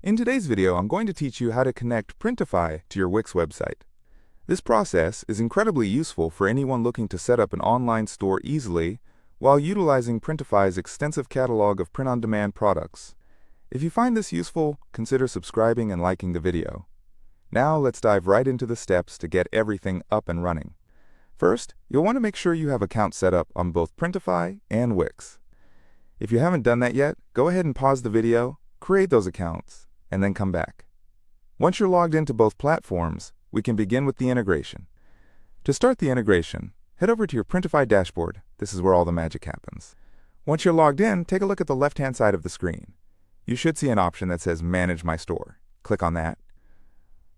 In today's video, I'm going to teach you how to connect Printify to your Wix website. This process is incredibly useful for anyone looking to set up an online store easily while utilizing Printify's extensive catalog of print-on-demand products. If you find this useful, consider subscribing and liking the video. Now let's dive right into the steps to get everything up and running. First, you'll want to make sure you have accounts set up on both Printify and Wix. If you haven't done that yet, go ahead and pause the video, create those accounts, and then come back. Once you're logged into both platforms, we can begin with the integration. To start the integration, head over to your Printify dashboard. This is where all the magic happens. Once you're logged in, take a look at the left-hand side of the screen. You should see an option that says Manage My Store. Click on that.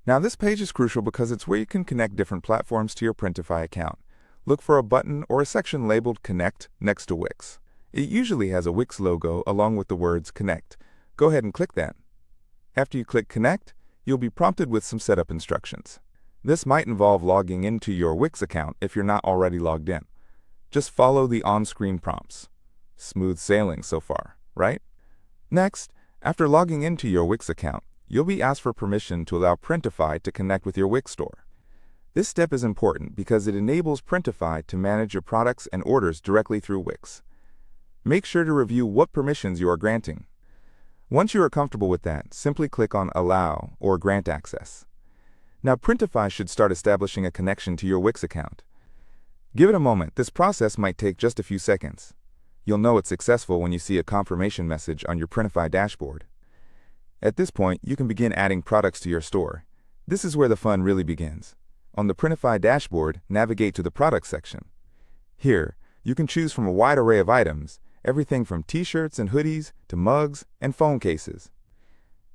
Now this page is crucial because it's where you can connect different platforms to your Printify account. Look for a button or a section labeled Connect next to Wix. It usually has a Wix logo along with the words Connect. Go ahead and click that. After you click Connect, you'll be prompted with some setup instructions. This might involve logging into your Wix account if you're not already logged in. Just follow the on-screen prompts. Smooth sailing so far, right? Next, after logging into your Wix account, you'll be asked for permission to allow Printify to connect with your Wix store. This step is important because it enables Printify to manage your products and orders directly through Wix. Make sure to review what permissions you are granting. Once you are comfortable with that, simply click on Allow or Grant Access. Now Printify should start establishing a connection to your Wix account. Give it a moment. This process might take just a few seconds. You'll know it's successful when you see a confirmation message on your Printify dashboard. At this point, you can begin adding products to your store. This is where the fun really begins. On the Printify dashboard, navigate to the Products section. Here, you can choose from a wide array of items, everything from t-shirts and hoodies to mugs and phone cases.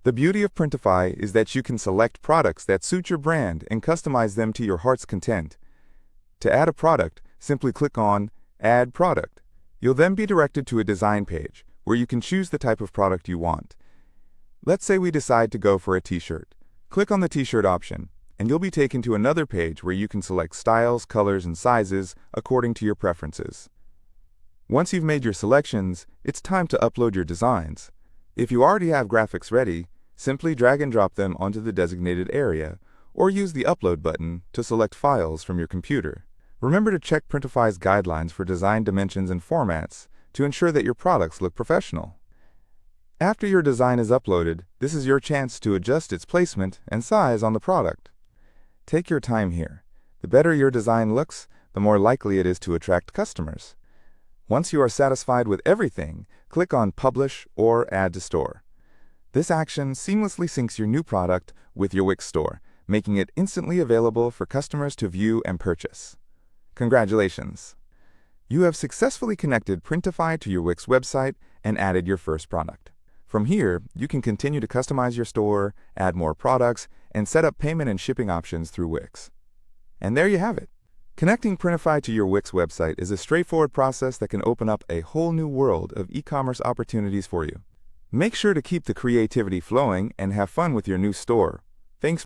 The beauty of Printify is that you can select products that suit your brand and customize them to your heart's content. To add a product, simply click on Add Product. You'll then be directed to a design page where you can choose the type of product you want. Let's say we decide to go for a t-shirt. Click on the t-shirt option, and you'll be taken to another page where you can select styles, colors, and sizes according to your preferences. Once you've made your selections, it's time to upload your designs. If you already have graphics ready, simply drag and drop them onto the designated area, or use the Upload button to select files from your computer. Remember to check Printify's guidelines for design dimensions and formats to ensure that your products look professional. After your design is uploaded, this is your chance to adjust its placement and size on the product. Take your time here. The better your design looks, the more likely it is to attract customers. Once you are satisfied with everything, click on Publish or Add to Store. This action seamlessly syncs your new product with your Wix store, making it instantly available for customers to view and purchase. Congratulations! You have successfully connected Printify to your Wix website and added your first product. From here, you can continue to customize your store, add more products, and set up payment and shipping options through Wix. And there you have it. Connecting Printify to your Wix website is a straightforward process that can open up a whole new world of e-commerce opportunities for you. Make sure to keep the creativity flowing and have fun with your new store. Thanks.